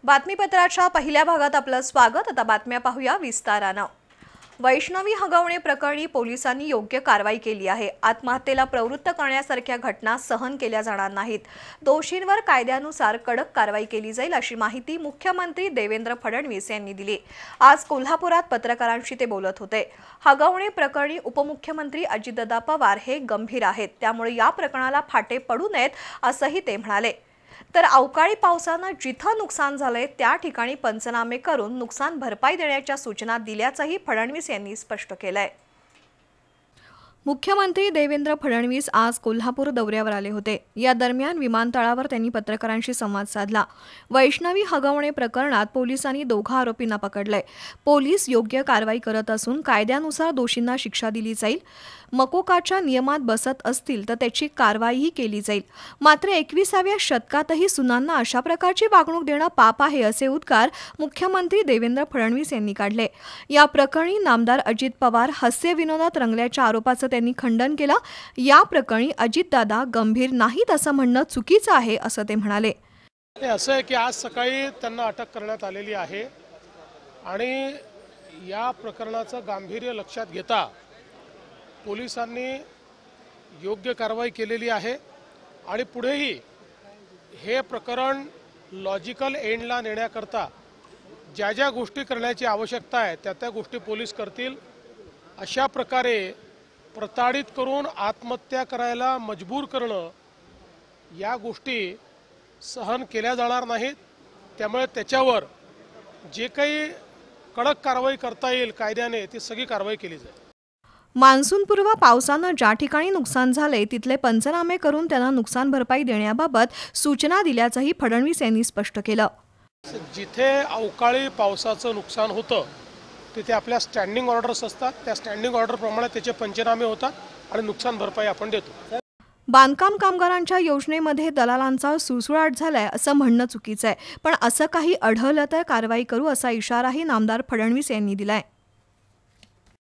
बातमीपत्राच्या पहिल्या भागात आपलं स्वागत। आता बातम्या पाहूया विस्तारानं। वैष्णवी हगवणे प्रकरणी पोलिसांनी योग्य कारवाई केली आहे। आत्महत्येला प्रवृत्त करण्यासारख्या घटना सहन केल्या जाणार नाहीत। दोषींवर कायद्यानुसार कडक कारवाई केली जाईल अशी माहिती मुख्यमंत्री देवेंद्र फडणवीस यांनी दिली। आज कोल्हापुरात पत्रकारांशी ते बोलत होते। हगवणे प्रकरणी उपमुख्यमंत्री अजितदादा पवार हे गंभीर आहेत, त्यामुळे या प्रकरणाला फाटे पडू नयेत असंही ते म्हणाले। तर अवकाळी पावसाने जिथं नुकसान झालंय त्या ठिकाणी पंचनामे करून नुकसान भरपाई देण्याच्या सूचना दिल्याचंही फडणवीस यांनी स्पष्ट केलंय। मुख्यमंत्री देवेंद्र फडणवीस आज कोल्हापूर दौऱ्यावर आले होते। या दरम्यान विमानतळावर त्यांनी पत्रकारांशी संवाद साधला। वैष्णवी हगवणे प्रकरणात पोलिसांनी दोघा आरोपींना पकडलंय। पोलीस योग्य कारवाई करत असून कायद्यानुसार दोषींना शिक्षा दिली जाईल। मकोकाच्या नियमात बसत असतील तर त्याची कारवाईही केली जाईल। मात्र 21व्या शतकातही सुनांना अशा प्रकारची वागणूक देणं पाप आहे असे उद्गार मुख्यमंत्री देवेंद्र फडणवीस यांनी काढले। या प्रकरणी नामदार अजित पवार हास्यविनोदात रंगल्याच्या आरोपाचं त्यांनी खंडन केलं। या प्रकरणी अजितदादा गंभीर नाहीत असं म्हणणं चुकीचं आहे असं ते म्हणाले। असं आहे की आज सकाळी त्यांना अटक करण्यात आलेली आहे आणि या प्रकरणाचं गांभीर्य लक्षात घेता पोलिसांनी योग्य कारवाई केलेली आहे आणि पुढेही हे प्रकरण लॉजिकल एंडला नेण्याकरता ज्या ज्या गोष्टी करण्याची आवश्यकता आहे त्या गोष्टी पोलीस करतील। अशा प्रकारे प्रताडित करून आत्महत्या करायला मजबूर करणं या गोष्टी सहन केल्या जाणार नाहीत। त्यामुळे त्याच्यावर जे काही कडक कारवाई करता येईल कायद्याने ती सगळी कारवाई केली जाईल। मान्सूनपूर्व पावसानं ज्या ठिकाणी नुकसान झाले तिथले पंचनामे करून त्यांना नुकसान भरपाई देण्याबाबत सूचना दिल्याचंही फडणवीस यांनी स्पष्ट केलं। जिथे अवकाळी पावसाचं नुकसान होतं तिथे आपल्या स्टँडिंग ऑर्डर्स असतात, त्या स्टँडिंग ऑर्डर प्रमाणे त्याचे पंचनामे होतात आणि नुकसान भरपाई आपण देतो। बांधकाम कामगारांच्या योजनेमध्ये दलालांचा सुळसुळाट झालाय असं म्हणणं चुकीचं आहे, पण असं काही आढळलं तर कारवाई करू असा इशाराही नामदार फडणवीस यांनी दिलाय।